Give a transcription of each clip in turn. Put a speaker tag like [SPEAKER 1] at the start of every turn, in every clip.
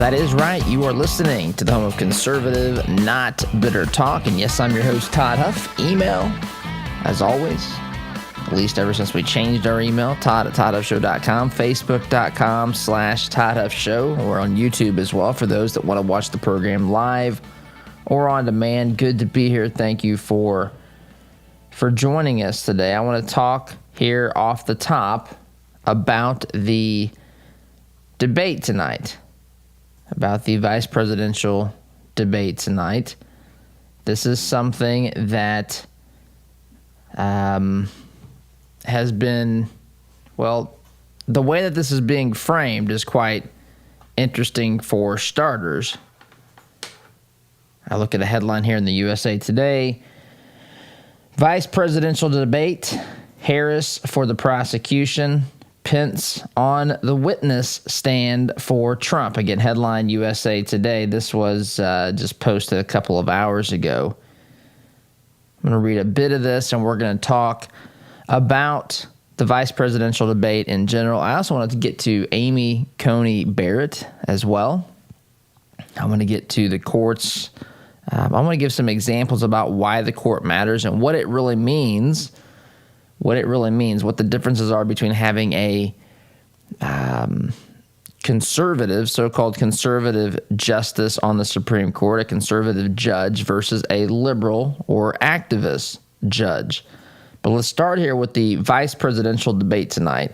[SPEAKER 1] That is right. You are listening to the home of conservative, not bitter talk. And yes, I'm your host, Todd Huff. Email, as always, at least ever since we changed our email, todd@toddhuffshow.com, facebook.com/toddhuffshow. We're on YouTube as well for those that want to watch the program live or on demand. Good to be here. Thank you for joining us today. I want to talk here off the top about the debate tonight. About the vice presidential debate tonight. This is something that has been, well, the way that this is being framed is quite interesting for starters. I look at a headline here in the USA Today. Vice presidential debate, Harris for the prosecution, Pence on the witness stand for Trump. Again, headline USA Today. This was just posted a couple of hours ago. I'm going to read a bit of this, and we're going to talk about the vice presidential debate in general. I also wanted to get to Amy Coney Barrett as well. I'm going to get to the courts. I'm going to give some examples about why the court matters and what it really means. What the differences are between having a conservative, so-called conservative justice on the Supreme Court, a conservative judge, versus a liberal or activist judge. But let's start here with the vice presidential debate tonight.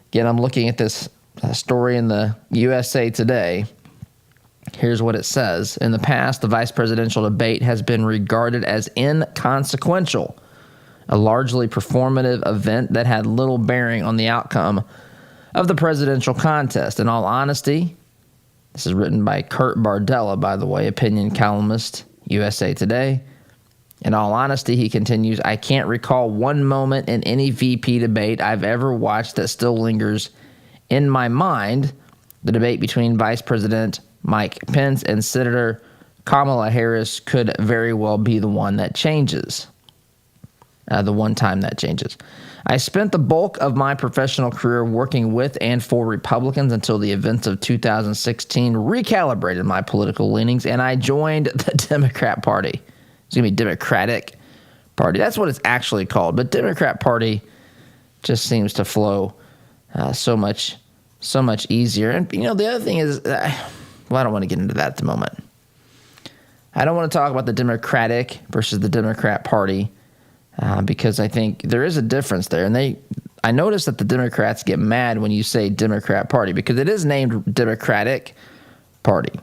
[SPEAKER 1] Again, I'm looking at this story in the USA Today. Here's what it says. In the past, the vice presidential debate has been regarded as inconsequential, a largely performative event that had little bearing on the outcome of the presidential contest. In all honesty, this is written by Kurt Bardella, by the way, opinion columnist, USA Today. In all honesty, he continues, I can't recall one moment in any VP debate I've ever watched that still lingers in my mind. The debate between Vice President Mike Pence and Senator Kamala Harris could very well be the one that changes. The one time that changes. I spent the bulk of my professional career working with and for Republicans until the events of 2016 recalibrated my political leanings, and I joined the Democrat Party. It's going to be Democratic Party. That's what it's actually called, but Democrat Party just seems to flow so much easier. And, the other thing is, I don't want to get into that at the moment. I don't want to talk about the Democratic versus the Democrat Party. Because I think there is a difference there. And I notice that the Democrats get mad when you say Democrat Party because it is named Democratic Party.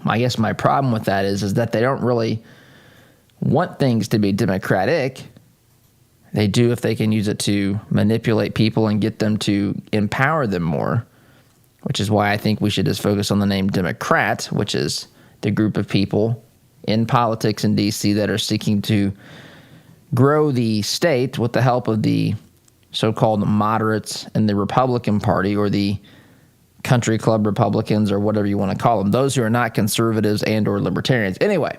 [SPEAKER 1] I guess my problem with that is that they don't really want things to be democratic. They do if they can use it to manipulate people and get them to empower them more, which is why I think we should just focus on the name Democrat, which is the group of people in politics in D.C. that are seeking to grow the state with the help of the so-called moderates in the Republican Party or the country club Republicans or whatever you want to call them, those who are not conservatives and or libertarians. Anyway,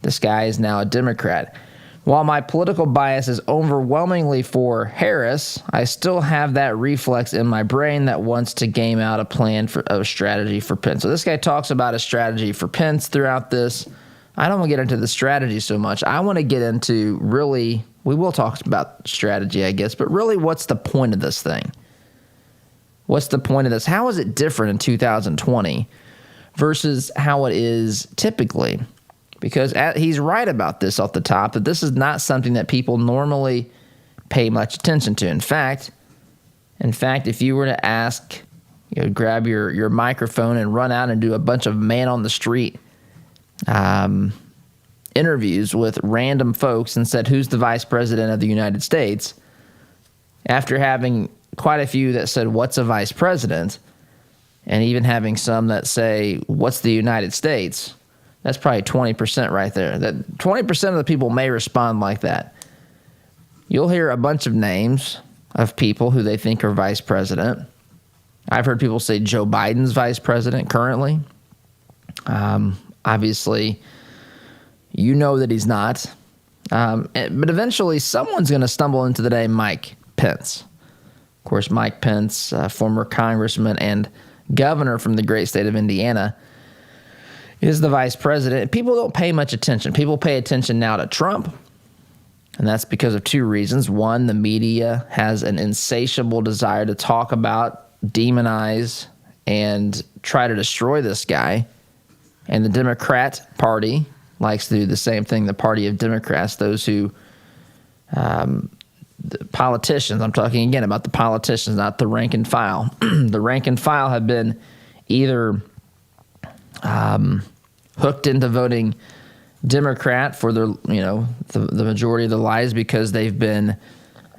[SPEAKER 1] this guy is now a Democrat. While my political bias is overwhelmingly for Harris, I still have that reflex in my brain that wants to game out a plan for a strategy for Pence. So this guy talks about a strategy for Pence throughout this. I don't want to get into the strategy so much. I want to get into really, we will talk about strategy, I guess, but really what's the point of this thing? What's the point of this? How is it different in 2020 versus how it is typically? Because he's right about this off the top, that this is not something that people normally pay much attention to. In fact, if you were to ask, grab your microphone and run out and do a bunch of man on the street interviews with random folks and said, who's the vice president of the United States? After having quite a few that said, what's a vice president? And even having some that say, what's the United States? That's probably 20% right there. That 20% of the people may respond like that. You'll hear a bunch of names of people who they think are vice president. I've heard people say Joe Biden's vice president currently. Obviously, you know that he's not. But eventually, someone's going to stumble into the name Mike Pence. Of course, Mike Pence, former congressman and governor from the great state of Indiana, is the vice president. People don't pay much attention. People pay attention now to Trump, and that's because of two reasons. One, the media has an insatiable desire to talk about, demonize, and try to destroy this guy. And the Democrat Party likes to do the same thing, the party of Democrats, those who, the politicians, I'm talking again about the politicians, not the rank and file. The rank and file have been either hooked into voting Democrat for their, the majority of the lives because they've been,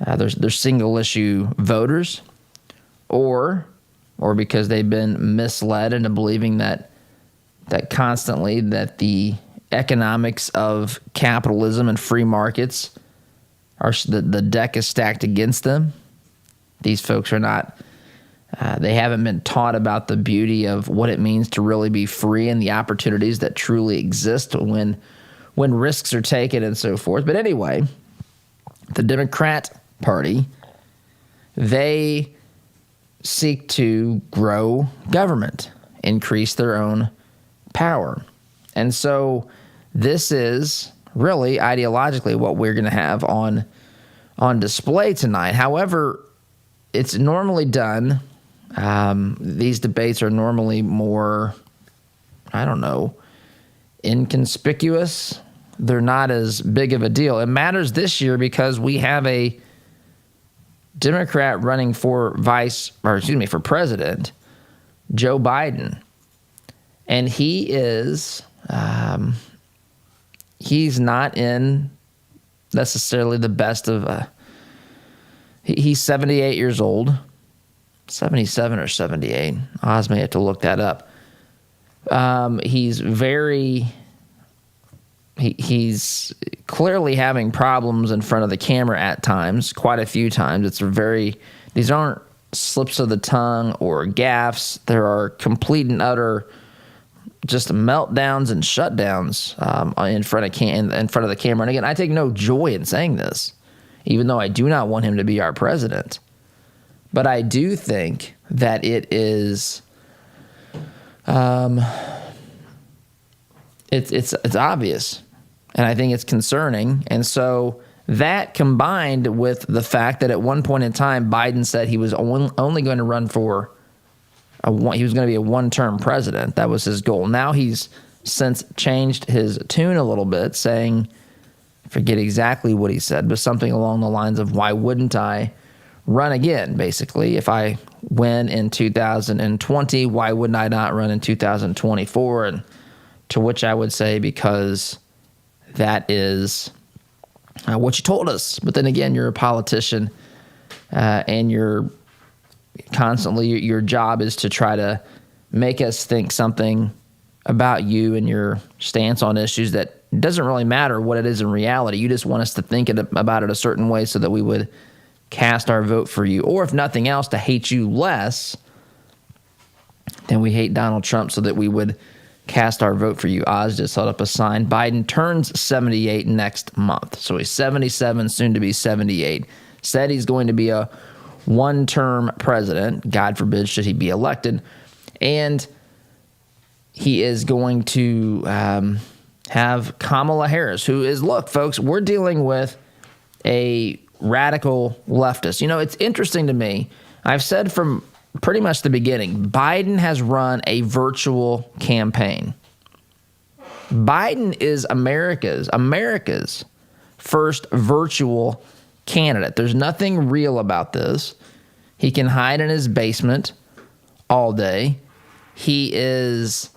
[SPEAKER 1] they're single issue voters, or because they've been misled into believing that constantly that the economics of capitalism and free markets are the deck is stacked against them. These folks are not. They haven't been taught about the beauty of what it means to really be free and the opportunities that truly exist when risks are taken and so forth. But anyway, the Democrat Party, they seek to grow government, increase their own power. And so this is really ideologically what we're going to have on display tonight. However, it's normally done. These debates are normally more, inconspicuous. They're not as big of a deal. It matters this year because we have a Democrat running for for president, Joe Biden. And he is, he's not in necessarily the best of, he's 78 years old, 77 or 78. Oz may have to look that up. He's clearly having problems in front of the camera at times, quite a few times. These aren't slips of the tongue or gaffes. There are complete and utter just meltdowns and shutdowns in front of the camera. And again, I take no joy in saying this, even though I do not want him to be our president. But I do think that it is, it's obvious, and I think it's concerning. And so that combined with the fact that at one point in time, Biden said he was only going to run for he was going to be a one-term president. That was his goal. Now he's since changed his tune a little bit, saying, forget exactly what he said, but something along the lines of, why wouldn't I run again? Basically, if I win in 2020, why wouldn't I not run in 2024? And to which I would say, because that is what you told us. But then again, you're a politician, and you're constantly, your job is to try to make us think something about you and your stance on issues that doesn't really matter what it is in reality. You just want us to think about it a certain way so that we would cast our vote for you, or if nothing else, to hate you less than we hate Donald Trump so that we would cast our vote for you. Oz just held up a sign. Biden turns 78 next month. So he's 77, soon to be 78. Said he's going to be a one-term president. God forbid should he be elected. And he is going to have Kamala Harris, who is, look, folks, we're dealing with a radical leftist. It's interesting to me. I've said from pretty much the beginning, Biden has run a virtual campaign. Biden is America's first virtual candidate. There's nothing real about this. He can hide in his basement all day. He is,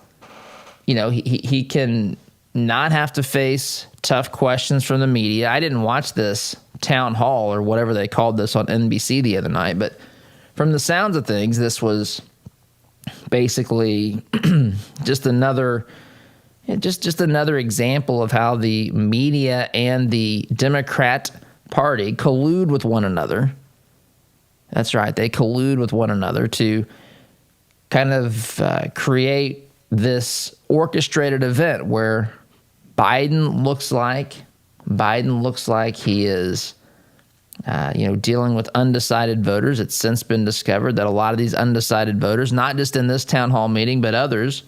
[SPEAKER 1] he can not have to face tough questions from the media. I didn't watch this town hall or whatever they called this on NBC the other night, but from the sounds of things, this was basically just another example of how the media and the Democrat Party collude with one another. That's right, they collude with one another to kind of create this orchestrated event where Biden looks like he is dealing with undecided voters. It's since been discovered that a lot of these undecided voters, not just in this town hall meeting, but others,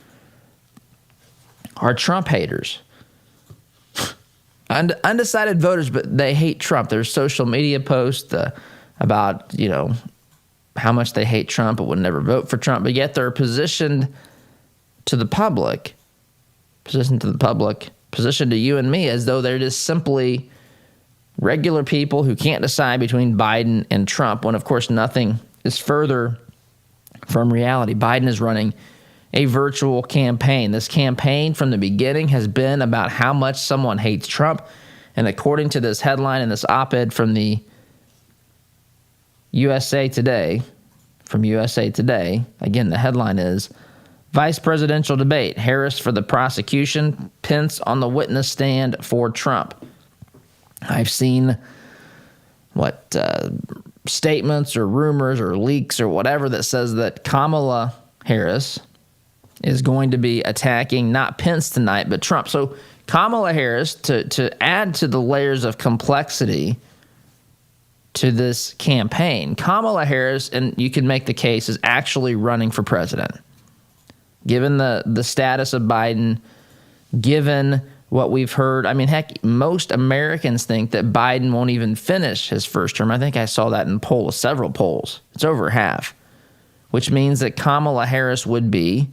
[SPEAKER 1] are Trump haters. Undecided voters, but they hate Trump. There's social media posts about, how much they hate Trump but would never vote for Trump, but yet they're positioned to you and me as though they're just simply regular people who can't decide between Biden and Trump, when, of course, nothing is further from reality. Biden is running a virtual campaign. This campaign from the beginning has been about how much someone hates Trump. And according to this headline and this op-ed from the USA Today, again, the headline is, Vice Presidential Debate, Harris for the prosecution, Pence on the witness stand for Trump. I've seen statements or rumors or leaks or whatever that says that Kamala Harris is going to be attacking not Pence tonight, but Trump. So Kamala Harris, to add to the layers of complexity to this campaign, Kamala Harris, and you can make the case, is actually running for president. Given the status of Biden, given what we've heard, I mean, heck, most Americans think that Biden won't even finish his first term. I think I saw that in several polls. It's over half, which means that Kamala Harris would be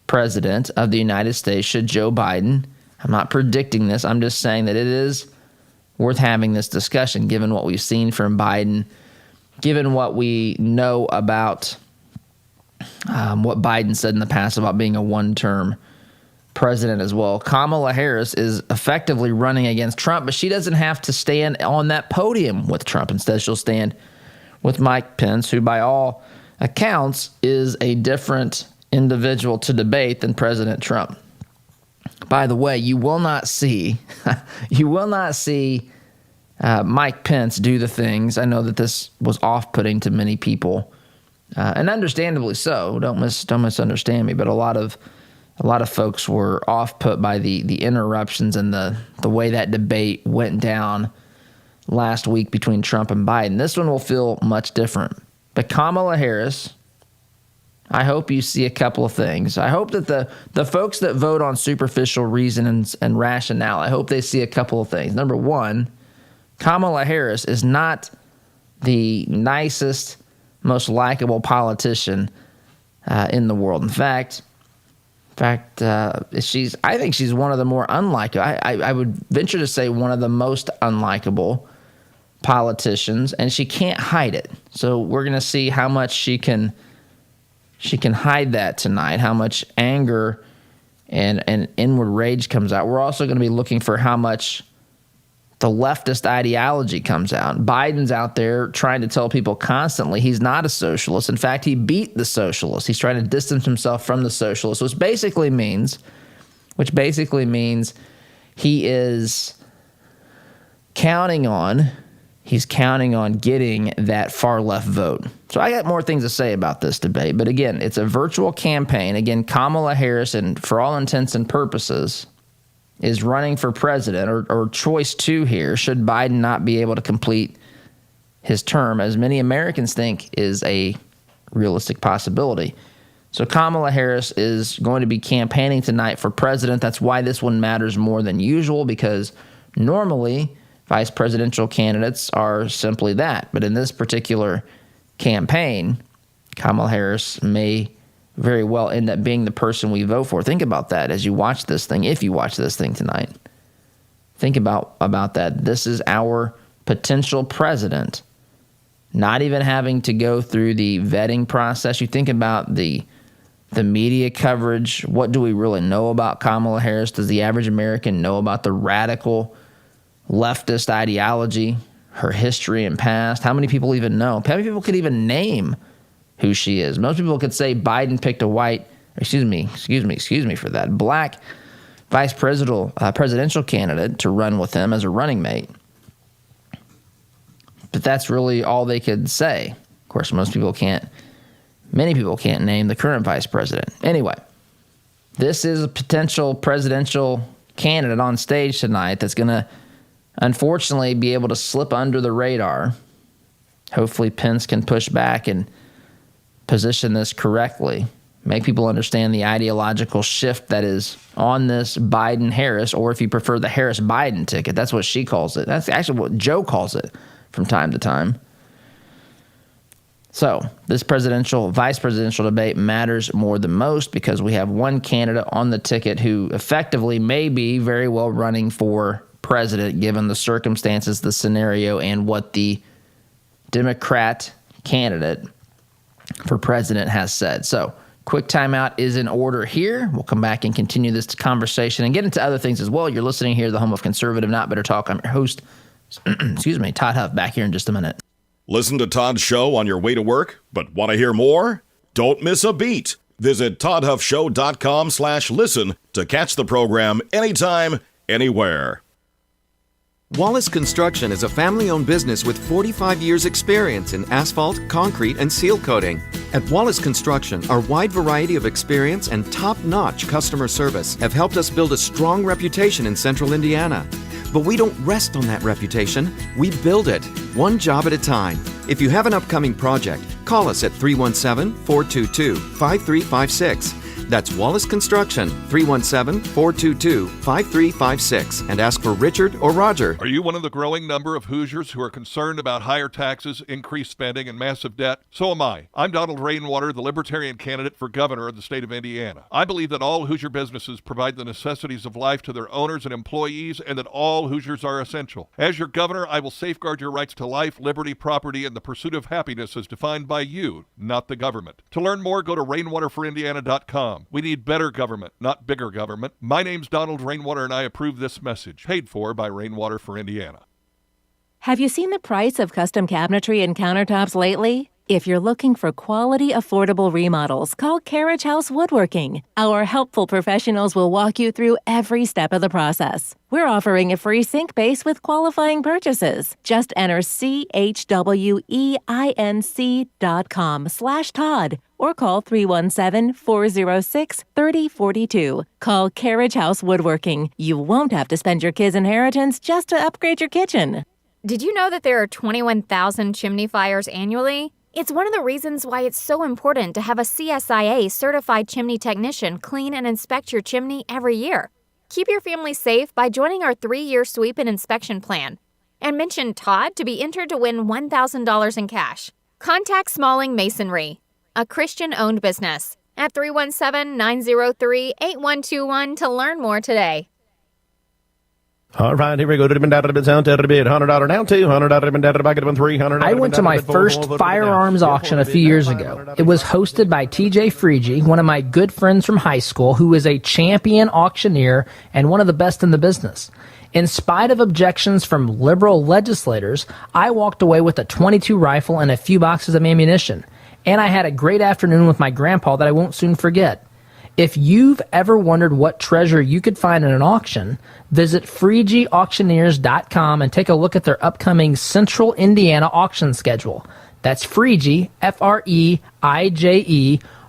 [SPEAKER 1] president of the United States should Joe Biden. I'm not predicting this. I'm just saying that it is worth having this discussion, given what we've seen from Biden, given what we know about what Biden said in the past about being a one-term president as well. Kamala Harris is effectively running against Trump, but she doesn't have to stand on that podium with Trump. Instead, she'll stand with Mike Pence, who by all accounts is a different individual to debate than President Trump. By the way, you will not see Mike Pence do the things. I know that this was off-putting to many people, and understandably so. Don't misunderstand me, but a lot of folks were off-put by the interruptions and the way that debate went down last week between Trump and Biden. This one will feel much different. But Kamala Harris, I hope you see a couple of things. I hope that the folks that vote on superficial reasons and rationale, I hope they see a couple of things. Number one, Kamala Harris is not the nicest, most likable politician in the world. In fact, I think she's one of the more unlikable. I would venture to say one of the most unlikable politicians, and she can't hide it. So we're going to see how much she can hide that tonight, how much anger and inward rage comes out. We're also going to be looking for how much the leftist ideology comes out. Biden's out there trying to tell people constantly he's not a socialist. In fact, he beat the socialists. He's trying to distance himself from the socialists, which basically means he is counting on getting that far left vote. So I got more things to say about this debate, but again, it's a virtual campaign. Again, Kamala Harris, and for all intents and purposes, is running for president, or choice two here, should Biden not be able to complete his term, as many Americans think is a realistic possibility. So Kamala Harris is going to be campaigning tonight for president. That's why this one matters more than usual, because normally vice presidential candidates are simply that. But in this particular campaign, Kamala Harris may very well end up being the person we vote for. Think about that as you watch this thing, if you watch this thing tonight. Think about that. This is our potential president, not even having to go through the vetting process. You think about the media coverage. What do we really know about Kamala Harris? Does the average American know about the radical leftist ideology, her history and past? How many people even know? How many people could even name who she is? Most people could say Biden picked a black vice presidential candidate to run with him as a running mate. But that's really all they could say. Of course, many people can't name the current vice president. Anyway, this is a potential presidential candidate on stage tonight that's going to unfortunately, be able to slip under the radar. Hopefully, Pence can push back and position this correctly, make people understand the ideological shift that is on this Biden-Harris, or if you prefer, the Harris-Biden ticket. That's what she calls it. That's actually what Joe calls it from time to time. So this vice presidential debate matters more than most because we have one candidate on the ticket who effectively may be very well running for president given the circumstances, the scenario, and what the Democrat candidate for president has said. So quick timeout is in order here. We'll come back and continue this conversation and get into other things as well. You're listening here to the home of conservative, not better talk. I'm your host, Todd Huff, back here in just a minute.
[SPEAKER 2] Listen to Todd's show on your way to work, but want to hear more? Don't miss a beat. Visit toddhuffshow.com/listen to catch the program anytime, anywhere.
[SPEAKER 3] Wallace Construction is a family-owned business with 45 years' experience in asphalt, concrete, and seal coating. At Wallace Construction, our wide variety of experience and top-notch customer service have helped us build a strong reputation in central Indiana. But we don't rest on that reputation. We build it, one job at a time. If you have an upcoming project, call us at 317-422-5356. That's Wallace Construction, 317-422-5356, and ask for Richard or Roger.
[SPEAKER 4] Are you one of the growing number of Hoosiers who are concerned about higher taxes, increased spending, and massive debt? So am I. I'm Donald Rainwater, the Libertarian candidate for governor of the state of Indiana. I believe that all Hoosier businesses provide the necessities of life to their owners and employees, and that all Hoosiers are essential. As your governor, I will safeguard your rights to life, liberty, property, and the pursuit of happiness as defined by you, not the government. To learn more, go to rainwaterforindiana.com. We need better government, not bigger government. My name's Donald Rainwater, and I approve this message. Paid for by Rainwater for Indiana.
[SPEAKER 5] Have you seen the price of custom cabinetry and countertops lately? If you're looking for quality, affordable remodels, call Carriage House Woodworking. Our helpful professionals will walk you through every step of the process. We're offering a free sink base with qualifying purchases. Just enter CHWEINC.com/Todd or call 317-406-3042. Call Carriage House Woodworking. You won't have to spend your kids' inheritance just to upgrade your kitchen.
[SPEAKER 6] Did you know that there are 21,000 chimney fires annually? It's one of the reasons why it's so important to have a CSIA certified chimney technician clean and inspect your chimney every year. Keep your family safe by joining our 3-year sweep and inspection plan. And mention Todd to be entered to win $1,000 in cash. Contact Smalling Masonry, a Christian-owned business, at 317-903-8121 to learn more today.
[SPEAKER 7] All right, here we go. $100 down, $200 back at $300.
[SPEAKER 8] I went to my first firearms auction a few years ago. It was hosted by TJ Freege, one of my good friends from high school, who is a champion auctioneer and one of the best in the business. In spite of objections from liberal legislators, I walked away with a .22 rifle and a few boxes of ammunition. And I had a great afternoon with my grandpa that I won't soon forget. If you've ever wondered what treasure you could find in an auction, visit FreegeAuctioneers.com and take a look at their upcoming Central Indiana auction schedule. That's Freege, F-R-E-I-J-E,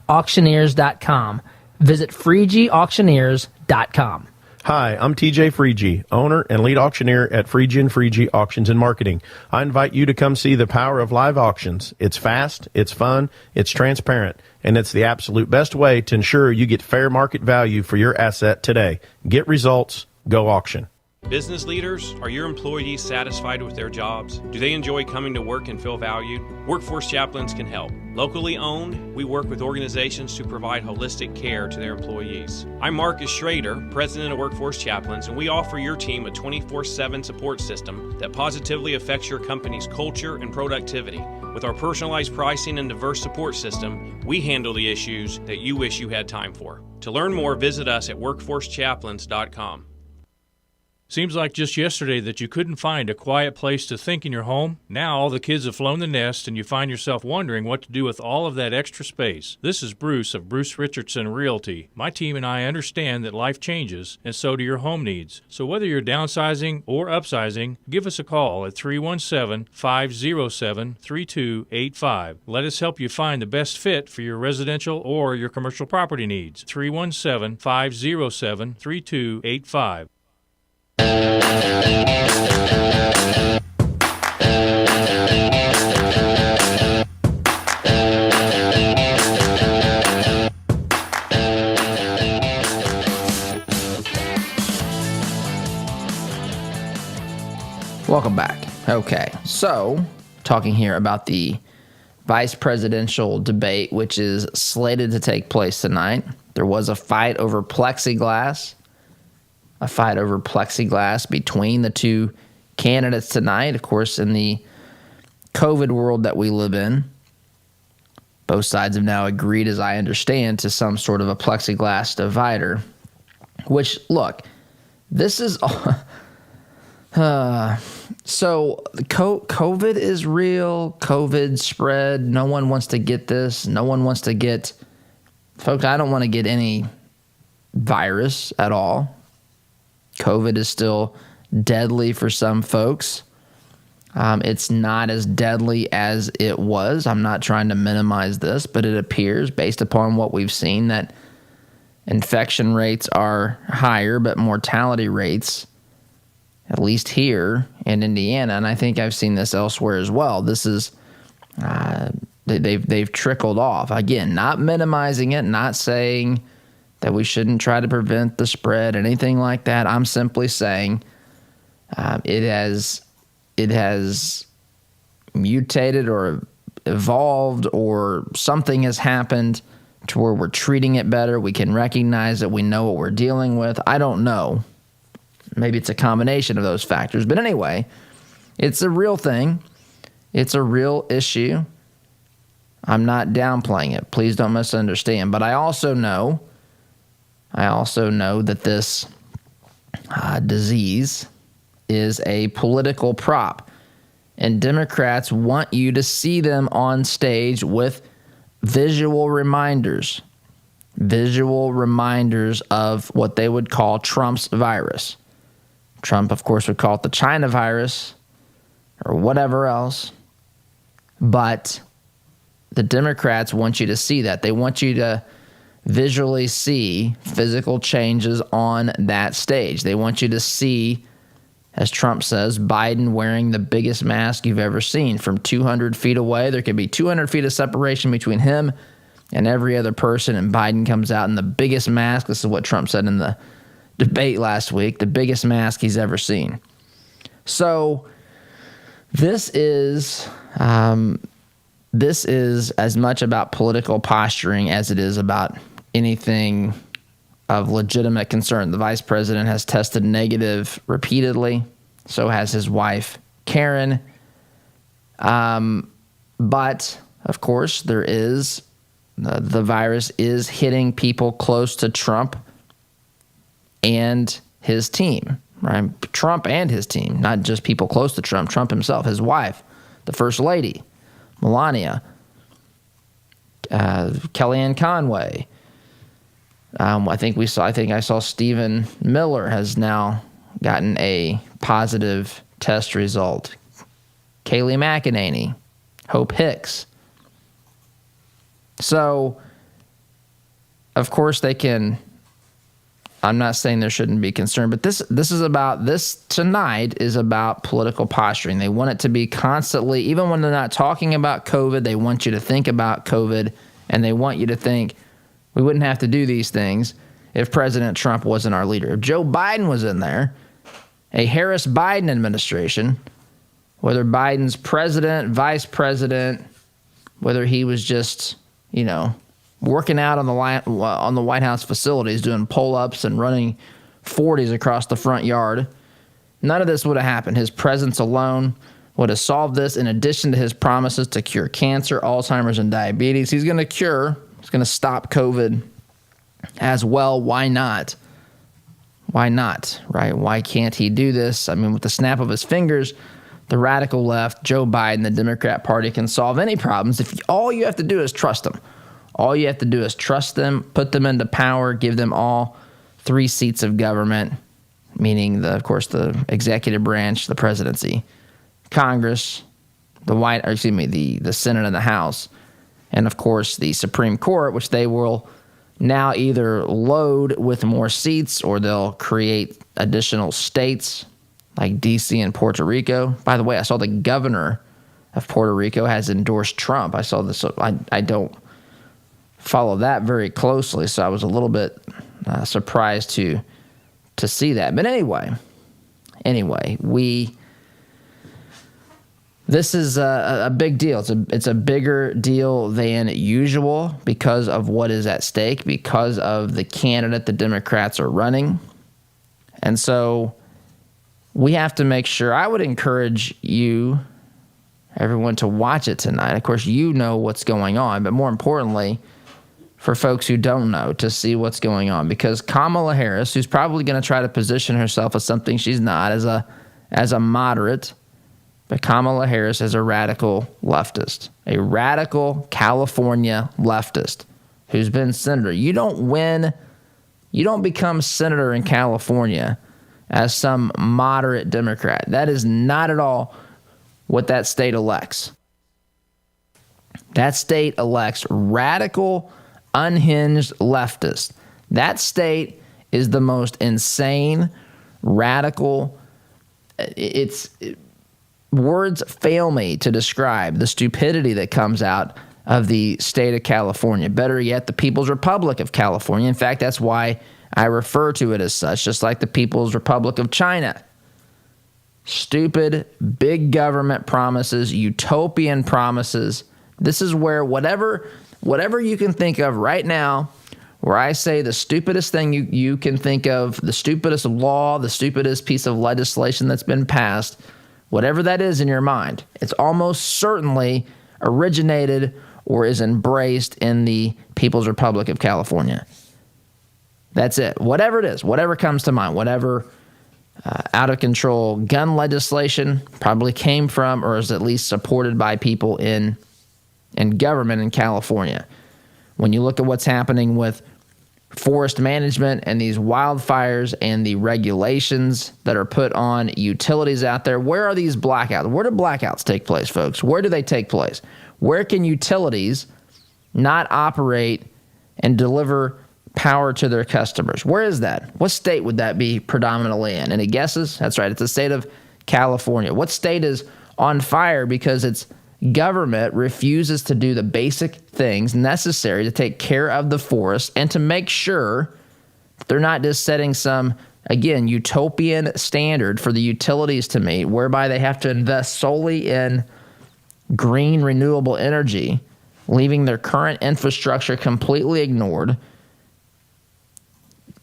[SPEAKER 8] auctioneers.com. Visit FreegeAuctioneers.com.
[SPEAKER 7] Hi, I'm TJ Freege, owner and lead auctioneer at Freege & Freege Auctions and Marketing. I invite you to come see the power of live auctions. It's fast, it's fun, it's transparent, and it's the absolute best way to ensure you get fair market value for your asset today. Get results, go auction.
[SPEAKER 9] Business leaders, are your employees satisfied with their jobs? Do they enjoy coming to work and feel valued? Workforce Chaplains can help. Locally owned, we work with organizations to provide holistic care to their employees. I'm Marcus Schrader, president of Workforce Chaplains, and we offer your team a 24/7 support system that positively affects your company's culture and productivity. With our personalized pricing and diverse support system, we handle the issues that you wish you had time for. To learn more, visit us at workforcechaplains.com.
[SPEAKER 10] Seems like just yesterday that you couldn't find a quiet place to think in your home. Now all the kids have flown the nest and you find yourself wondering what to do with all of that extra space. This is Bruce of Bruce Richardson Realty. My team and I understand that life changes, and so do your home needs. So whether you're downsizing or upsizing, give us a call at 317-507-3285. Let us help you find the best fit for your residential or your commercial property needs. 317-507-3285.
[SPEAKER 1] Welcome back. Okay, so talking here about the vice presidential debate, which is slated to take place tonight. There was a fight over plexiglass, between the two candidates tonight. Of course, in the COVID world that we live in, both sides have now agreed, as I understand, to some sort of a plexiglass divider, which, look, this is... So COVID is real. COVID spread. No one wants to get this. No one wants to get... Folks, I don't want to get any virus at all. COVID is still deadly for some folks. It's not as deadly as it was. I'm not trying to minimize this, but it appears, based upon what we've seen, that infection rates are higher, but mortality rates, at least here in Indiana, and I think I've seen this elsewhere as well, this is they've trickled off. Again, not minimizing it, not saying that we shouldn't try to prevent the spread, anything like that. I'm simply saying it has mutated or evolved, or something has happened to where we're treating it better. We can recognize that we know what we're dealing with. I don't know. Maybe it's a combination of those factors. But anyway, it's a real thing. It's a real issue. I'm not downplaying it. Please don't misunderstand. But I also know that this disease is a political prop. And Democrats want you to see them on stage with visual reminders of what they would call Trump's virus. Trump, of course, would call it the China virus or whatever else. But the Democrats want you to see that. They want you to visually see physical changes on that stage. They want you to see, as Trump says, Biden wearing the biggest mask you've ever seen. From 200 feet away, there could be 200 feet of separation between him and every other person, and Biden comes out in the biggest mask. This is what Trump said in the debate last week, the biggest mask he's ever seen. So this is as much about political posturing as it is about anything of legitimate concern. The vice president has tested negative repeatedly. So has his wife, Karen. But, of course, there is the virus is hitting people close to Trump and his team, right? Trump and his team, not just people close to Trump. Trump himself, his wife, the first lady, Melania, Kellyanne Conway. I think I saw Stephen Miller has now gotten a positive test result. Kayleigh McEnany, Hope Hicks. So, of course, they can. I'm not saying there shouldn't be concern, but this tonight is about political posturing. They want it to be constantly, even when they're not talking about COVID, they want you to think about COVID, and they want you to think we wouldn't have to do these things if President Trump wasn't our leader. If Joe Biden was in there, a Harris-Biden administration, whether Biden's president, vice president, whether he was just, working out on the White House facilities, doing pull-ups and running 40s across the front yard, none of this would have happened. His presence alone would have solved this, in addition to his promises to cure cancer, Alzheimer's, and diabetes. He's going to stop COVID as well. Why not? Why not, right? Why can't he do this? I mean, with the snap of his fingers, the radical left, Joe Biden, the Democrat Party, can solve any problems if all you have to do is trust them. All you have to do is trust them, put them into power, give them all 3 seats of government, meaning, of course, the executive branch, the presidency, Congress, the Senate and the House, and, of course, the Supreme Court, which they will now either load with more seats or they'll create additional states like D.C. and Puerto Rico. By the way, I saw the governor of Puerto Rico has endorsed Trump. I saw this. I don't follow that very closely, so I was a little bit surprised to see that. But anyway, we This is a big deal. It's a bigger deal than usual because of what is at stake, because of the candidate the Democrats are running. And so we have to make sure. I would encourage you, everyone, to watch it tonight. Of course, you know what's going on, but more importantly, for folks who don't know, to see what's going on. Because Kamala Harris, who's probably going to try to position herself as something she's not, as a moderate, but Kamala Harris is a radical leftist, a radical California leftist who's been senator. You don't become senator in California as some moderate Democrat. That is not at all what that state elects. That state elects radical, unhinged leftists. That state is the most insane, radical. Words fail me to describe the stupidity that comes out of the state of California. Better yet, the People's Republic of California. In fact, that's why I refer to it as such, just like the People's Republic of China. Stupid, big government promises, utopian promises. This is where whatever you can think of right now, where I say the stupidest thing you can think of, the stupidest law, the stupidest piece of legislation that's been passed, whatever that is in your mind, it's almost certainly originated or is embraced in the People's Republic of California. That's it. Whatever it is, whatever comes to mind, whatever out of control gun legislation probably came from or is at least supported by people in government in California. When you look at what's happening with forest management and these wildfires and the regulations that are put on utilities out there, where are these blackouts? Where do blackouts take place, folks? Where do they take place? Where can utilities not operate and deliver power to their customers? Where is that? What state would that be predominantly in? Any guesses? That's right. It's the state of California. What state is on fire because its government refuses to do the basic things necessary to take care of the forest and to make sure they're not just setting some, again, utopian standard for the utilities to meet, whereby they have to invest solely in green renewable energy, leaving their current infrastructure completely ignored,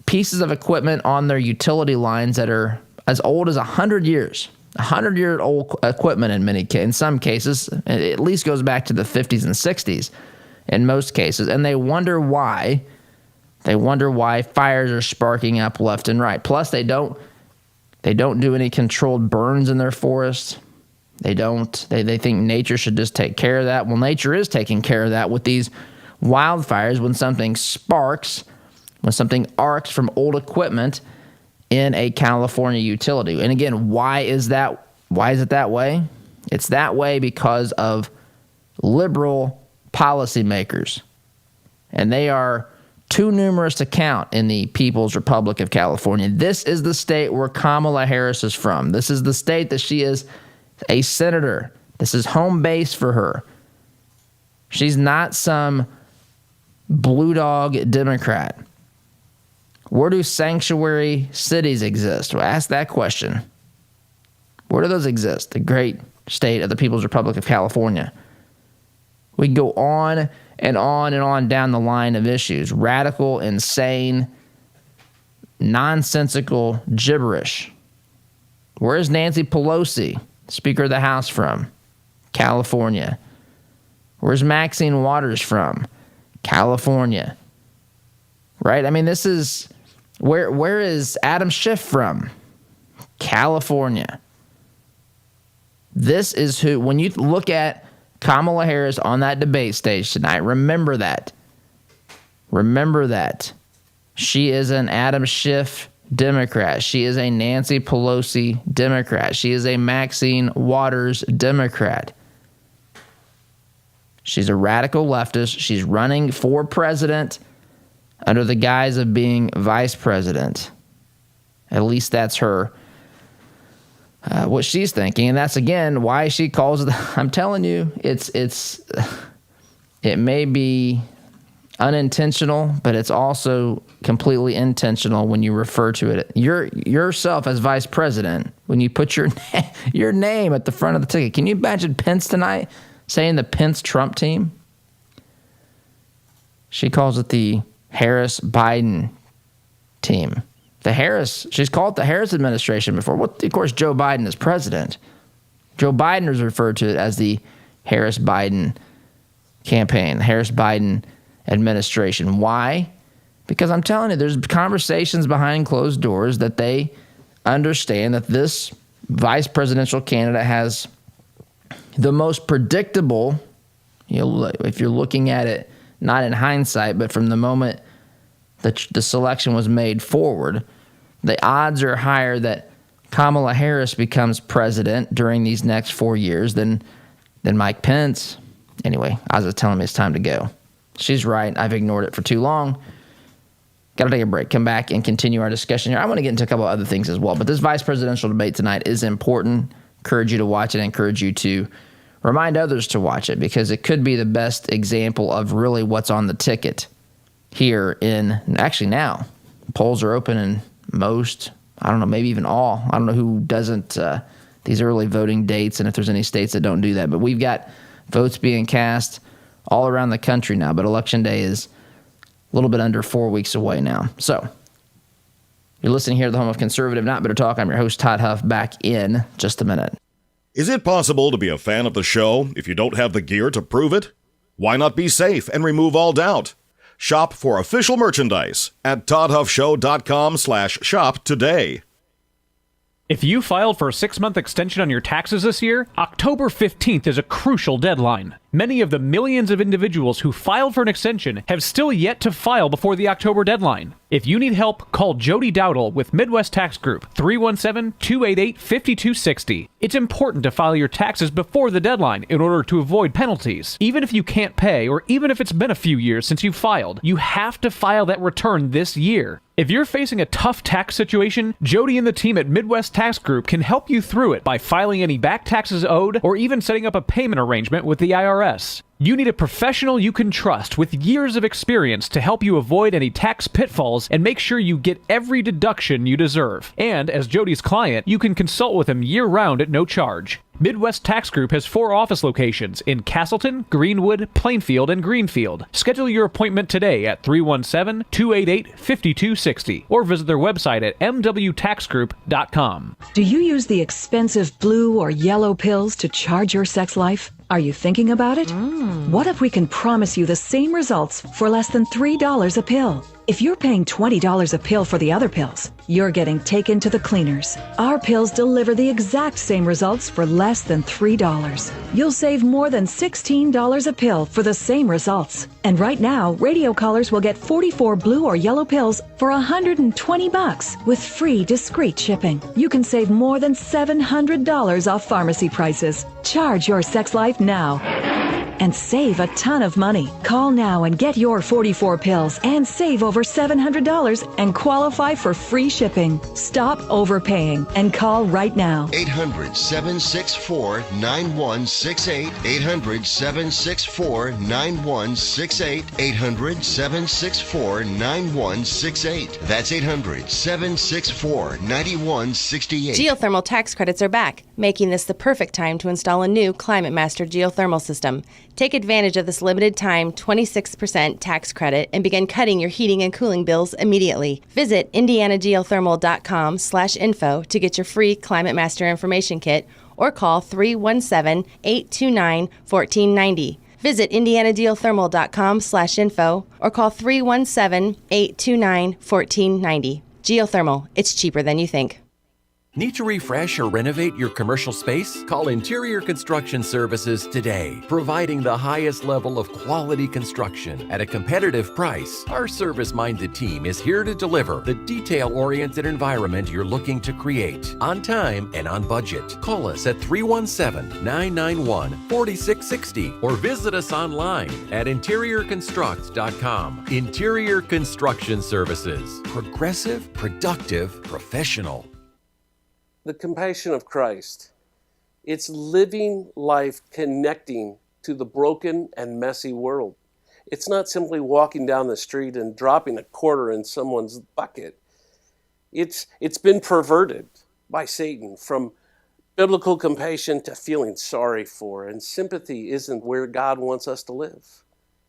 [SPEAKER 1] pieces of equipment on their utility lines that are as old as 100 years. 100-year-old equipment in some cases. It at least goes back to the 50s and 60s in most cases. And they wonder why fires are sparking up left and right. Plus, they don't do any controlled burns in their forests. They think nature should just take care of that. Well, nature is taking care of that with these wildfires when something sparks, when something arcs from old equipment in a California utility. And again, why is that? Why is it that way? It's that way because of liberal policymakers. And they are too numerous to count in the People's Republic of California. This is the state where Kamala Harris is from. This is the state that she is a senator. This is home base for her. She's not some blue dog Democrat. Where do sanctuary cities exist? Well, ask that question. Where do those exist? The great state of the People's Republic of California. We can go on and on and on down the line of issues. Radical, insane, nonsensical gibberish. Where is Nancy Pelosi, Speaker of the House, from? California. Where's Maxine Waters from? California. Right? I mean, this is... Where is Adam Schiff from? California. This is who, when you look at Kamala Harris on that debate stage tonight, remember that. Remember that. She is an Adam Schiff Democrat. She is a Nancy Pelosi Democrat. She is a Maxine Waters Democrat. She's a radical leftist. She's running for president under the guise of being vice president. At least that's her, what she's thinking. And that's, again, why she calls it, I'm telling you, it may be unintentional, but it's also completely intentional when you refer to it. Yourself as vice president, when you put your name at the front of the ticket. Can you imagine Pence tonight saying the Pence-Trump team? She calls it the Harris-Biden team. She's called it the Harris administration before. Of course, Joe Biden is president. Joe Biden has referred to it as the Harris-Biden campaign, the Harris-Biden administration. Why? Because I'm telling you, there's conversations behind closed doors that they understand that this vice presidential candidate has the most predictable, if you're looking at it not in hindsight, but from the moment that the selection was made forward, the odds are higher that Kamala Harris becomes president during these next 4 years than Mike Pence. Anyway, I was telling me it's time to go. She's right. I've ignored it for too long. Got to take a break. Come back and continue our discussion here. I want to get into a couple of other things as well, but this vice presidential debate tonight is important. Encourage you to watch it. Encourage you to remind others to watch it because it could be the best example of really what's on the ticket here actually now. Polls are open in most, I don't know, maybe even all. I don't know who doesn't these early voting dates and if there's any states that don't do that. But we've got votes being cast all around the country now. But Election Day is a little bit under 4 weeks away now. So you're listening here to the home of Conservative Not Bitter Talk. I'm your host, Todd Huff, back in just a minute.
[SPEAKER 2] Is it possible to be a fan of the show if you don't have the gear to prove it? Why not be safe and remove all doubt? Shop for official merchandise at toddhuffshow.com/shop today.
[SPEAKER 11] If you filed for a 6-month extension on your taxes this year, October 15th is a crucial deadline. Many of the millions of individuals who filed for an extension have still yet to file before the October deadline. If you need help, call Jody Dowdle with Midwest Tax Group, 317-288-5260. It's important to file your taxes before the deadline in order to avoid penalties. Even if you can't pay, or even if it's been a few years since you filed, you have to file that return this year. If you're facing a tough tax situation, Jody and the team at Midwest Tax Group can help you through it by filing any back taxes owed or even setting up a payment arrangement with the IRS. You need a professional you can trust with years of experience to help you avoid any tax pitfalls and make sure you get every deduction you deserve. And as Jody's client, you can consult with him year-round at no charge. Midwest Tax Group has 4 office locations in Castleton, Greenwood, Plainfield, and Greenfield. Schedule your appointment today at 317-288-5260 or visit their website at mwtaxgroup.com.
[SPEAKER 12] Do you use the expensive blue or yellow pills to charge your sex life? Are you thinking about it? What if we can promise you the same results for less than $3 a pill? If you're paying $20 a pill for the other pills, you're getting taken to the cleaners. Our pills deliver the exact same results for less than $3. You'll save more than $16 a pill for the same results. And right now, radio callers will get 44 blue or yellow pills for $120 with free discreet shipping. You can save more than $700 off pharmacy prices. Charge your sex life now and save a ton of money. Call now and get your 44 pills and save over $700 and qualify for free shipping. Stop overpaying and call right now.
[SPEAKER 13] 800-764-9168. 800-764-9168. 800-764-9168. That's 800-764-9168.
[SPEAKER 14] Geothermal tax credits are back, making this the perfect time to install a new Climate Master geothermal system. Take advantage of this limited time 26% tax credit and begin cutting your heating and cooling bills immediately. Visit indianageothermal.com/info to get your free Climate Master information kit or call 317-829-1490. Visit indianageothermal.com/info or call 317-829-1490. Geothermal, it's cheaper than you think.
[SPEAKER 15] Need to refresh or renovate your commercial space? Call Interior Construction Services today. Providing the highest level of quality construction at a competitive price, our service-minded team is here to deliver the detail-oriented environment you're looking to create on time and on budget. Call us at 317-991-4660 or visit us online at interiorconstruct.com. Interior Construction Services. Progressive, productive, professional.
[SPEAKER 16] The compassion of Christ. It's living life connecting to the broken and messy world. It's not simply walking down the street and dropping a quarter in someone's bucket. It's been perverted by Satan from biblical compassion to feeling sorry for, and sympathy isn't where God wants us to live.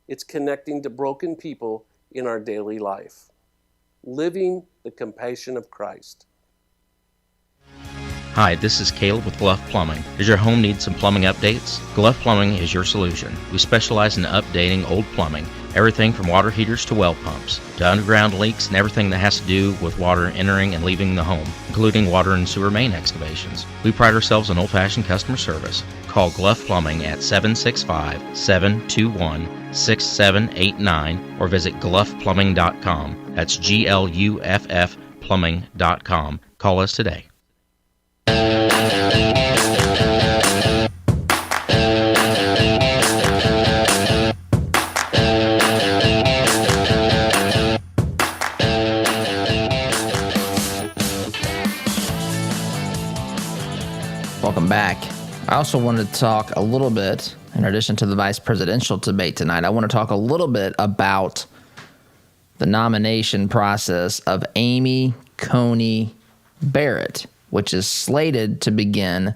[SPEAKER 16] It's connecting to broken people in our daily life, living the compassion of Christ.
[SPEAKER 17] Hi, this is Caleb with Gluff Plumbing. Does your home need some plumbing updates? Gluff Plumbing is your solution. We specialize in updating old plumbing, everything from water heaters to well pumps, to underground leaks and everything that has to do with water entering and leaving the home, including water and sewer main excavations. We pride ourselves on old-fashioned customer service. Call Gluff Plumbing at 765-721-6789 or visit gluffplumbing.com. That's GLUFF plumbing.com. Call us today.
[SPEAKER 1] Welcome back. I also wanted to talk a little bit, in addition to the vice presidential debate tonight, I want to talk a little bit about the nomination process of Amy Coney Barrett, which is slated to begin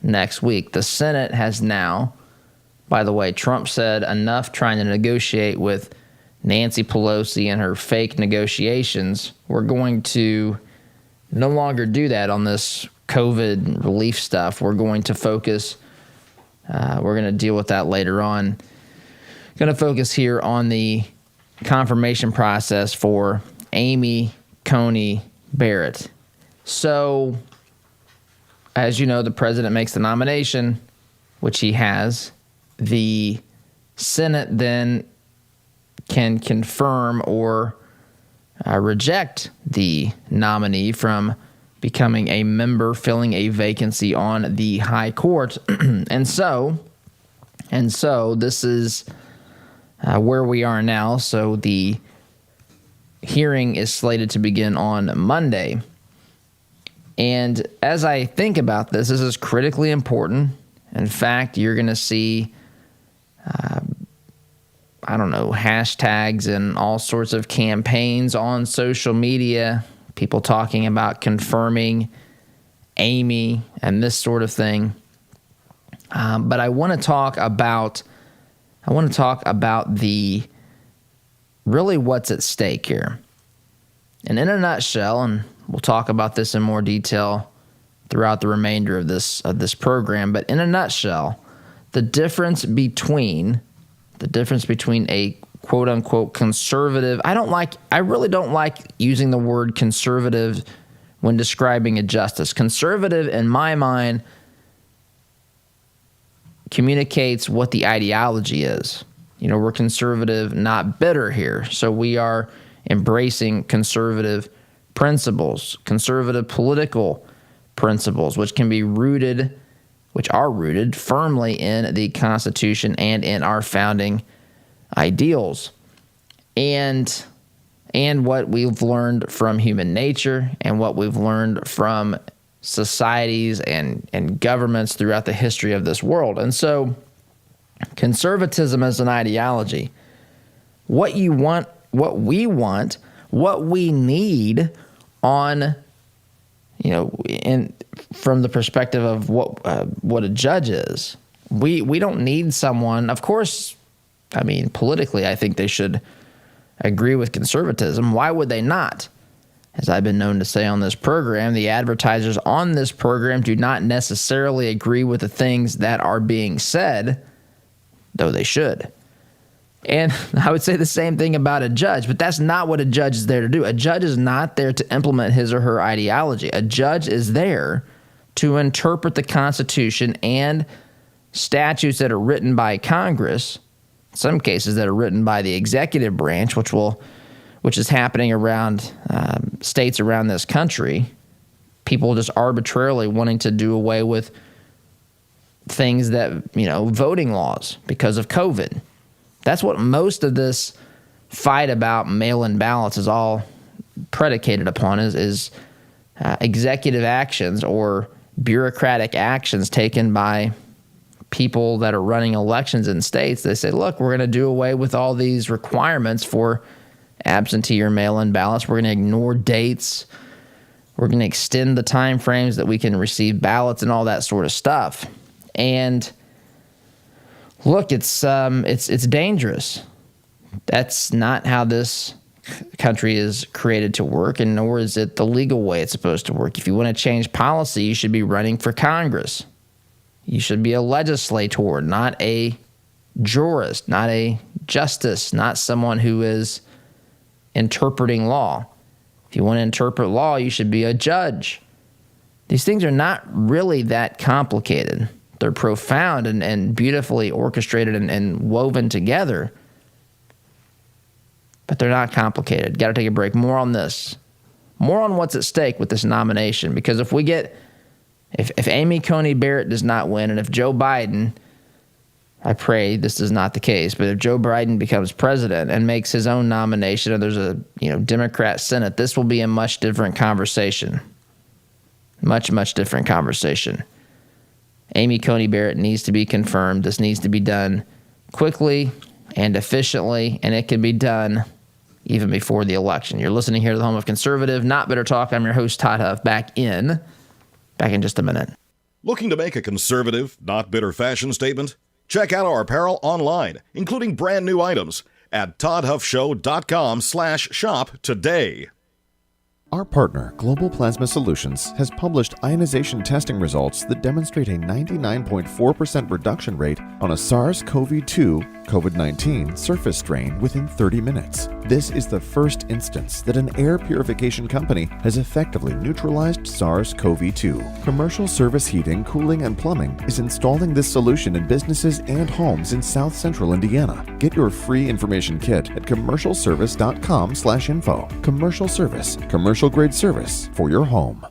[SPEAKER 1] next week. The Senate has now, by the way, Trump said enough trying to negotiate with Nancy Pelosi and her fake negotiations. We're going to no longer do that on this COVID relief stuff. We're going to focus, we're going to deal with that later on. Going to focus here on the confirmation process for Amy Coney Barrett. So, as you know, the president makes the nomination, which he has. The Senate then can confirm or reject the nominee from becoming a member, filling a vacancy on the high court. and so this is where we are now. So the hearing is slated to begin on Monday. And as I think about this is critically important. In fact, you're going to see, hashtags and all sorts of campaigns on social media, people talking about confirming Amy and this sort of thing. But I want to talk about the really what's at stake here. And in a nutshell, and we'll talk about this in more detail throughout the remainder of this program, but in a nutshell, the difference between a quote unquote conservative, I really don't like using the word conservative when describing a justice. Conservative, in my mind, communicates what the ideology is. We're conservative, not bitter here. So we are embracing conservative principles, conservative political principles, which are rooted firmly in the Constitution and in our founding ideals. And what we've learned from human nature and what we've learned from societies and governments throughout the history of this world. And so conservatism as an ideology, what you want, what we want, what we need on, from the perspective of what a judge is. We don't need someone, of course, politically, I think they should agree with conservatism. Why would they not? As I've been known to say on this program, the advertisers on this program do not necessarily agree with the things that are being said, though they should. And I would say the same thing about a judge, but that's not what a judge is there to do. A judge is not there to implement his or her ideology. A judge is there to interpret the Constitution and statutes that are written by Congress, in some cases that are written by the executive branch, which is happening around states around this country. People just arbitrarily wanting to do away with things that, voting laws because of COVID. That's what most of this fight about mail-in ballots is all predicated upon, is executive actions or bureaucratic actions taken by people that are running elections in states, they say, look, we're going to do away with all these requirements for absentee or mail-in ballots. We're going to ignore dates. We're going to extend the time frames that we can receive ballots and all that sort of stuff. And look, it's dangerous. That's not how this country is created to work, and nor is it the legal way it's supposed to work. If you want to change policy, you should be running for Congress. You should be a legislator, not a jurist, not a justice, not someone who is interpreting law. If you want to interpret law, you should be a judge. These things are not really that complicated. They're profound and beautifully orchestrated and woven together, but they're not complicated. Got to take a break. More on this. More on what's at stake with this nomination, because if Amy Coney Barrett does not win, and if Joe Biden, I pray this is not the case, but if Joe Biden becomes president and makes his own nomination and there's a Democrat Senate, this will be a much different conversation. Much, much different conversation. Amy Coney Barrett needs to be confirmed. This needs to be done quickly and efficiently, and it can be done even before the election. You're listening here to the home of conservative, not bitter talk. I'm your host, Todd Huff, back in just a minute.
[SPEAKER 2] Looking to make a conservative, not bitter fashion statement? Check out our apparel online, including brand new items at toddhuffshow.com/shop today.
[SPEAKER 18] Our partner, Global Plasma Solutions, has published ionization testing results that demonstrate a 99.4% reduction rate on a SARS-CoV-2 COVID-19 surface strain within 30 minutes. This is the first instance that an air purification company has effectively neutralized SARS-CoV-2. Commercial Service Heating, Cooling, and Plumbing is installing this solution in businesses and homes in South Central Indiana. Get your free information kit at commercialservice.com/info. Commercial Service, commercial-grade service for your home.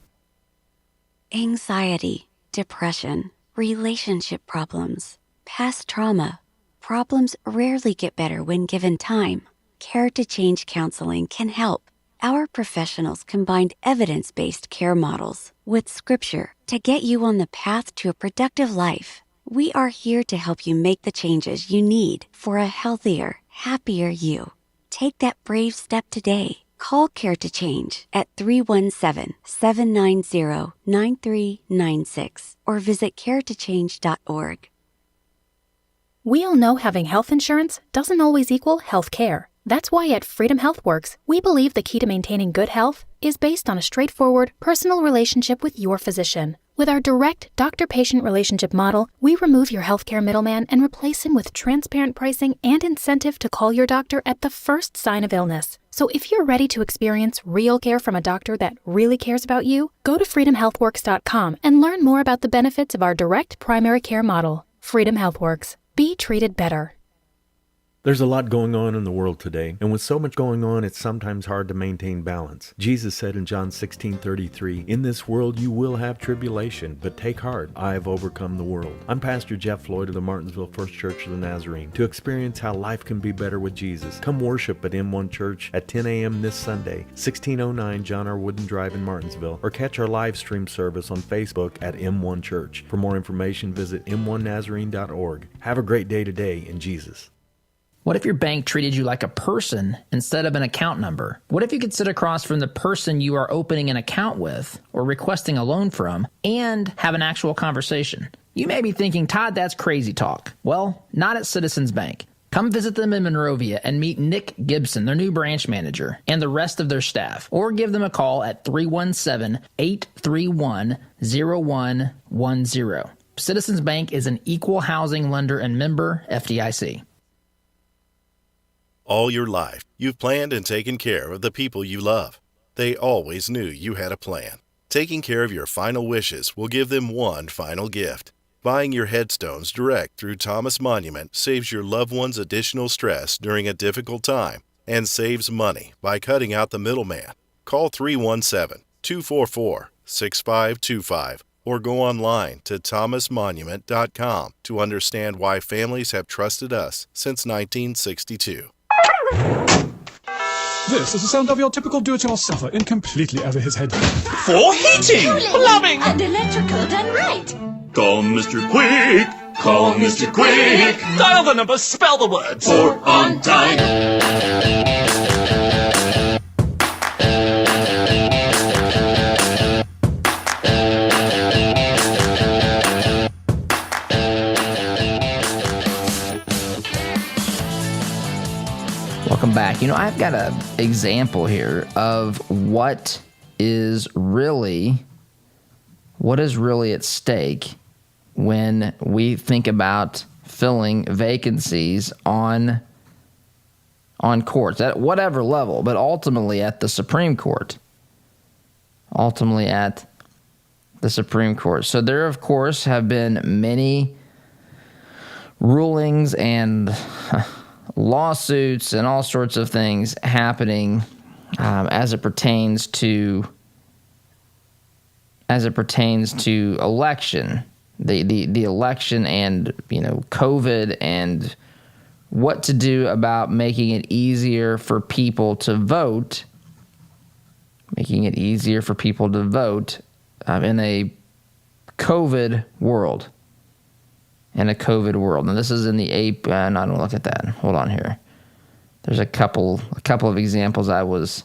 [SPEAKER 19] Anxiety, depression, relationship problems, past trauma. Problems rarely get better when given time. Care to Change Counseling can help. Our professionals combined evidence-based care models with scripture to get you on the path to a productive life. We are here to help you make the changes you need for a healthier, happier you. Take that brave step today. Call Care to Change at 317-790-9396 or visit caretochange.org.
[SPEAKER 20] We all know having health insurance doesn't always equal health care. That's why at Freedom HealthWorks, we believe the key to maintaining good health is based on a straightforward, personal relationship with your physician. With our direct doctor-patient relationship model, we remove your healthcare middleman and replace him with transparent pricing and incentive to call your doctor at the first sign of illness. So if you're ready to experience real care from a doctor that really cares about you, go to freedomhealthworks.com and learn more about the benefits of our direct primary care model. Freedom HealthWorks. Be treated better.
[SPEAKER 21] There's a lot going on in the world today, and with so much going on, it's sometimes hard to maintain balance. Jesus said in John 16:33, "In this world you will have tribulation, but take heart, I have overcome the world." I'm Pastor Jeff Floyd of the Martinsville First Church of the Nazarene. To experience how life can be better with Jesus, come worship at M1 Church at 10 a.m. this Sunday, 1609 John R. Wooden Drive in Martinsville, or catch our live stream service on Facebook at M1 Church. For more information, visit m1nazarene.org. Have a great day today in Jesus.
[SPEAKER 8] What if your bank treated you like a person instead of an account number? What if you could sit across from the person you are opening an account with or requesting a loan from and have an actual conversation? You may be thinking, Todd, that's crazy talk. Well, not at Citizens Bank. Come visit them in Monrovia and meet Nick Gibson, their new branch manager, and the rest of their staff. Or give them a call at 317-831-0110. Citizens Bank is an equal housing lender and member FDIC.
[SPEAKER 22] All your life, you've planned and taken care of the people you love. They always knew you had a plan. Taking care of your final wishes will give them one final gift. Buying your headstones direct through Thomas Monument saves your loved ones additional stress during a difficult time and saves money by cutting out the middleman. Call 317-244-6525 or go online to thomasmonument.com to understand why families have trusted us since 1962.
[SPEAKER 23] This is the sound of your typical do-it-yourselfer in completely over his head.
[SPEAKER 24] For heating, plumbing,
[SPEAKER 23] and electrical done right.
[SPEAKER 24] Come, Mr. Quick.
[SPEAKER 3] Call Mr. Quick. Dial the number, spell the word. For on time.
[SPEAKER 1] Welcome back. I've got an example here of what is really at stake when we think about filling vacancies on courts at whatever level, but ultimately at the Supreme Court. So there, of course, have been many rulings and lawsuits and all sorts of things happening as it pertains to election, the election, and COVID, and what to do about making it easier for people to vote, in a COVID world. Now, this is in the no, don't look at that. Hold on here. There's a couple of examples I was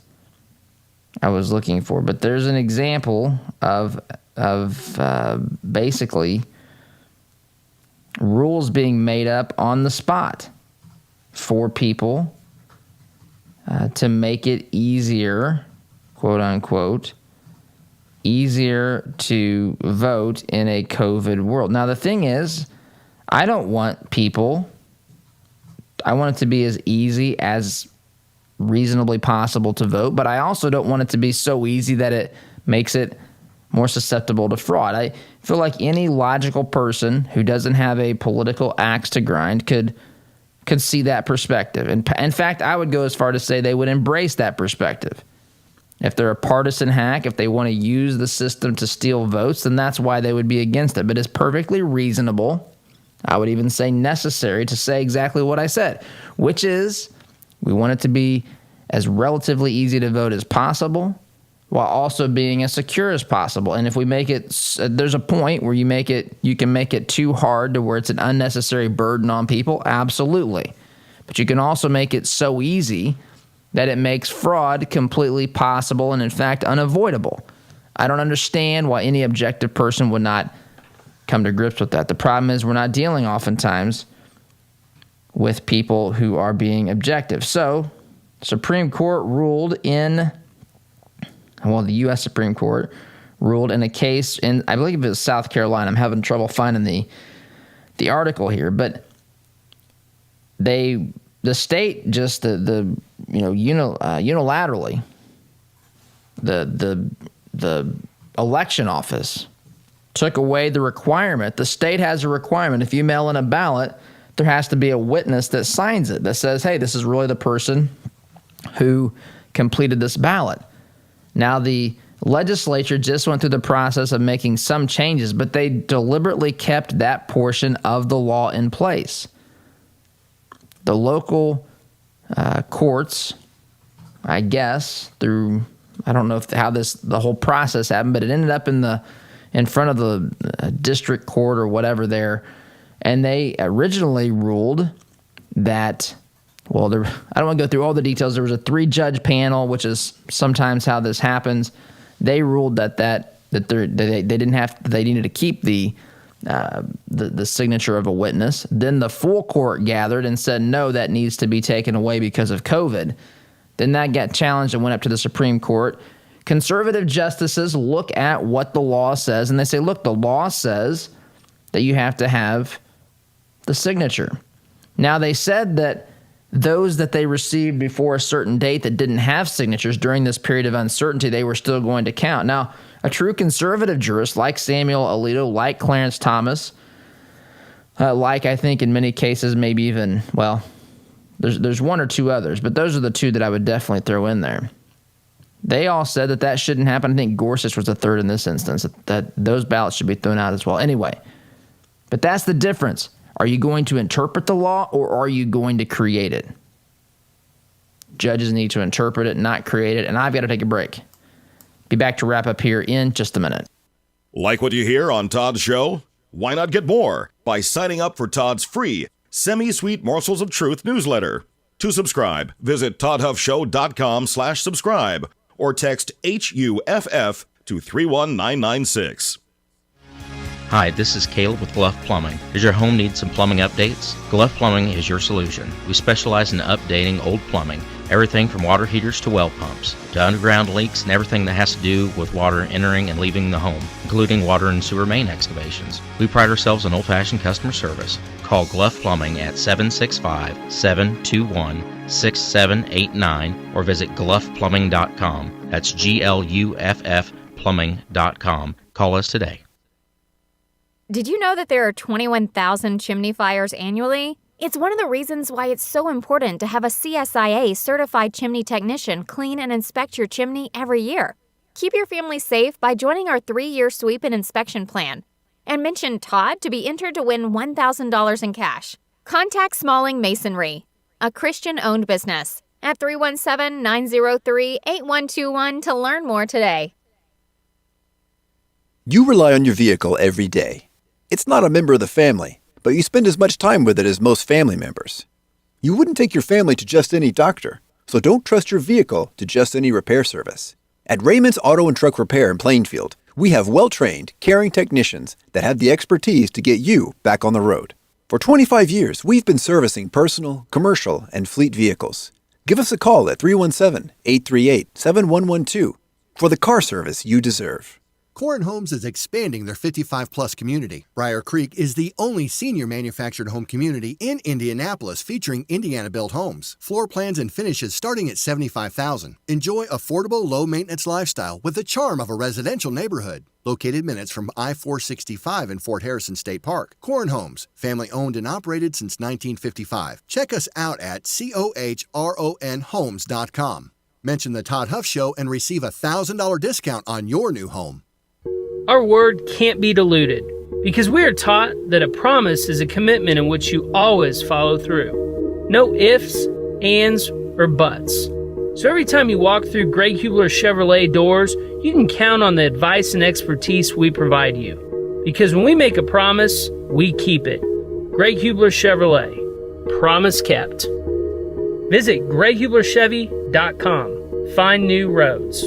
[SPEAKER 1] looking for, but there's an example of basically rules being made up on the spot for people to make it easier, quote unquote, easier to vote in a COVID world. Now, the thing is, I don't want I want it to be as easy as reasonably possible to vote, but I also don't want it to be so easy that it makes it more susceptible to fraud. I feel like any logical person who doesn't have a political axe to grind could see that perspective. And in fact, I would go as far to say they would embrace that perspective. If they're a partisan hack, if they want to use the system to steal votes, then that's why they would be against it. But it's perfectly reasonable, I would even say necessary, to say exactly what I said, which is we want it to be as relatively easy to vote as possible while also being as secure as possible. And if we make it, there's a point where you can make it too hard to where it's an unnecessary burden on people, absolutely. But you can also make it so easy that it makes fraud completely possible and, in fact, unavoidable. I don't understand why any objective person would not come to grips with that. The problem is we're not dealing oftentimes with people who are being objective. So, Supreme Court ruled the U.S. Supreme Court ruled in a case in, I believe it was South Carolina. I'm having trouble finding the article here, but the state just unilaterally, the election office took away the requirement. The state has a requirement. If you mail in a ballot, there has to be a witness that signs it, that says, hey, this is really the person who completed this ballot. Now, the legislature just went through the process of making some changes, but they deliberately kept that portion of the law in place. The local courts, I guess, I don't know how the whole process happened, but it ended up in front of the district court or whatever there, and they originally ruled that, I don't want to go through all the details. There was a 3-judge panel, which is sometimes how this happens. They ruled that they needed to keep the signature of a witness. Then the full court gathered and said, no, that needs to be taken away because of COVID. Then that got challenged and went up to the Supreme Court. Conservative justices look at what the law says, and they say, look, the law says that you have to have the signature. Now, they said that those that they received before a certain date that didn't have signatures during this period of uncertainty, they were still going to count. Now, a true conservative jurist like Samuel Alito, like Clarence Thomas, like I think in many cases maybe even, there's one or two others, but those are the two that I would definitely throw in there. They all said that shouldn't happen. I think Gorsuch was the third in this instance, that those ballots should be thrown out as well. Anyway, but that's the difference. Are you going to interpret the law or are you going to create it? Judges need to interpret it, not create it, and I've got to take a break. Be back to wrap up here in just a minute.
[SPEAKER 2] Like what you hear on Todd's show? Why not get more? by signing up for Todd's free Semi-Sweet Morsels of Truth newsletter. To subscribe, visit toddhuffshow.com/subscribe or text HUFF to 31996.
[SPEAKER 17] Hi, this is Caleb with Gluff Plumbing. Does your home need some plumbing updates? Gluff Plumbing is your solution. We specialize in updating old plumbing, everything from water heaters to well pumps, to underground leaks and everything that has to do with water entering and leaving the home, including water and sewer main excavations. We pride ourselves on old-fashioned customer service. Call Gluff Plumbing at 765-721-6789 or visit gluffplumbing.com. That's GLUFF plumbing.com. Call us today.
[SPEAKER 4] Did you know that there are 21,000 chimney fires annually? It's one of the reasons why it's so important to have a CSIA certified chimney technician clean and inspect your chimney every year. Keep your family safe by joining our 3-year sweep and inspection plan. And mention Todd to be entered to win $1,000 in cash. Contact Smalling Masonry, a Christian-owned business, at 317-903-8121 to learn more today.
[SPEAKER 5] You rely on your vehicle every day. It's not a member of the family, but you spend as much time with it as most family members. You wouldn't take your family to just any doctor, so don't trust your vehicle to just any repair service. At Raymond's Auto and Truck Repair in Plainfield, we have well-trained, caring technicians that have the expertise to get you back on the road. For 25 years, we've been servicing personal, commercial, and fleet vehicles. Give us a call at 317-838-7112 for the car service you deserve.
[SPEAKER 6] Corin Homes is expanding their 55-plus community. Briar Creek is the only senior manufactured home community in Indianapolis featuring Indiana-built homes. Floor plans and finishes starting at $75,000. Enjoy affordable, low-maintenance lifestyle with the charm of a residential neighborhood. Located minutes from I-465 in Fort Harrison State Park. Corin Homes, family-owned and operated since 1955. Check us out at COHRONhomes.com. Mention the Todd Huff Show and receive a $1,000 discount on your new home.
[SPEAKER 24] Our word can't be diluted because we are taught that a promise is a commitment in which you always follow through. No ifs, ands, or buts. So every time you walk through Greg Hubler Chevrolet doors, you can count on the advice and expertise we provide you. Because when we make a promise, we keep it. Greg Hubler Chevrolet. Promise kept. Visit GregHublerChevy.com. Find new roads.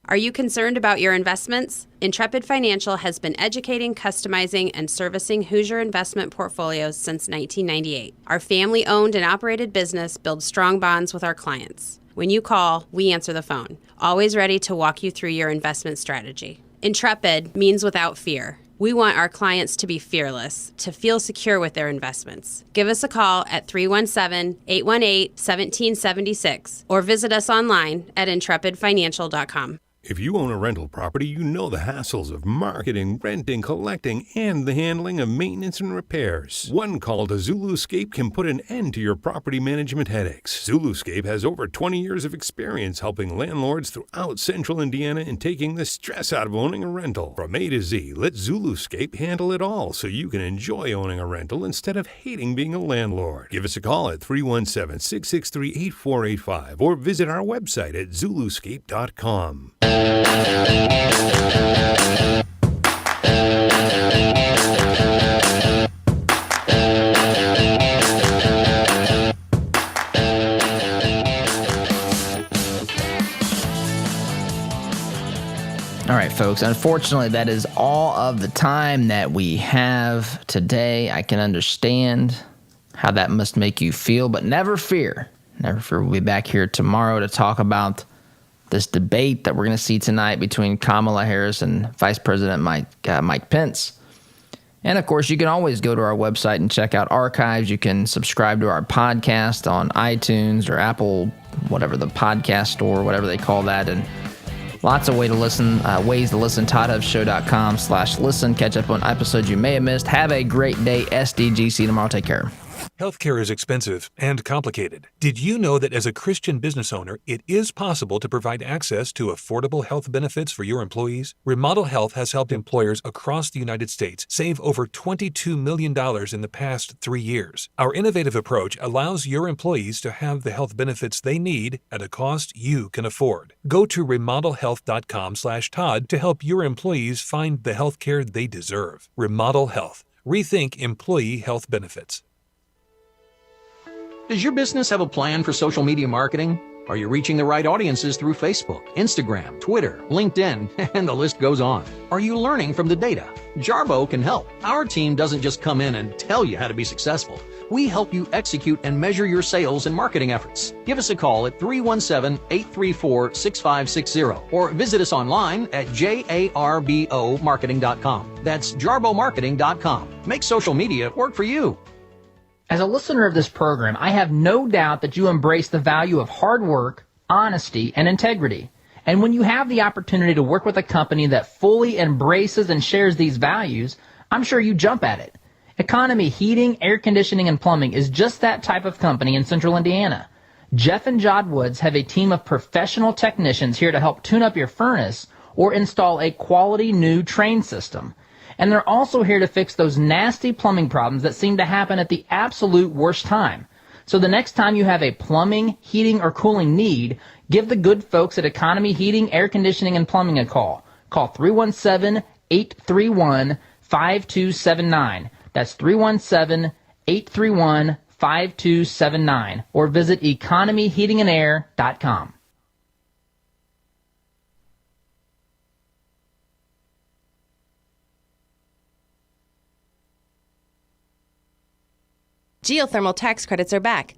[SPEAKER 25] Are you concerned about your investments? Intrepid Financial has been educating, customizing, and servicing Hoosier investment portfolios since 1998. Our family-owned and operated business builds strong bonds with our clients. When you call, we answer the phone, always ready to walk you through your investment strategy. Intrepid means without fear. We want our clients to be fearless, to feel secure with their investments. Give us a call at 317-818-1776 or visit us online at intrepidfinancial.com.
[SPEAKER 26] If you own a rental property, you know the hassles of marketing, renting, collecting, and the handling of maintenance and repairs. One call to Zuluscape can put an end to your property management headaches. Zuluscape has over 20 years of experience helping landlords throughout central Indiana and taking the stress out of owning a rental. From A to Z, let Zuluscape handle it all so you can enjoy owning a rental instead of hating being a landlord. Give us a call at 317-663-8485 or visit our website at zuluscape.com.
[SPEAKER 1] All right, folks. Unfortunately, that is all of the time that we have today. I can understand how that must make you feel, but never fear. Never fear. We'll be back here tomorrow to talk about this debate that we're going to see tonight between Kamala Harris and Vice President Mike Pence. And, of course, you can always go to our website and check out archives. You can subscribe to our podcast on iTunes or Apple, whatever the podcast store, whatever they call that. And lots of ways to listen. ToddHuffShow.com/listen. Catch up on episodes you may have missed. Have a great day. SDG. See you tomorrow. Take care.
[SPEAKER 7] Healthcare is expensive and complicated. Did you know that as a Christian business owner, it is possible to provide access to affordable health benefits for your employees? Remodel Health has helped employers across the United States save over $22 million in the past 3 years. Our innovative approach allows your employees to have the health benefits they need at a cost you can afford. Go to remodelhealth.com/Todd to help your employees find the health care they deserve. Remodel Health. Rethink employee health benefits.
[SPEAKER 9] Does your business have a plan for social media marketing? Are you reaching the right audiences through Facebook, Instagram, Twitter, LinkedIn, and the list goes on? Are you learning from the data? Jarbo can help. Our team doesn't just come in and tell you how to be successful. We help you execute and measure your sales and marketing efforts. Give us a call at 317-834-6560 or visit us online at jarbomarketing.com. That's jarbomarketing.com. Make social media work for you.
[SPEAKER 8] As a listener of this program, I have no doubt that you embrace the value of hard work, honesty, and integrity. And when you have the opportunity to work with a company that fully embraces and shares these values, I'm sure you jump at it. Economy Heating, Air Conditioning, and Plumbing is just that type of company in Central Indiana. Jeff and Jod Woods have a team of professional technicians here to help tune up your furnace or install a quality new train system. And they're also here to fix those nasty plumbing problems that seem to happen at the absolute worst time. So the next time you have a plumbing, heating, or cooling need, give the good folks at Economy Heating, Air Conditioning, and Plumbing a call. Call 317-831-5279. That's 317-831-5279. Or visit economyheatingandair.com.
[SPEAKER 14] Geothermal tax credits are back,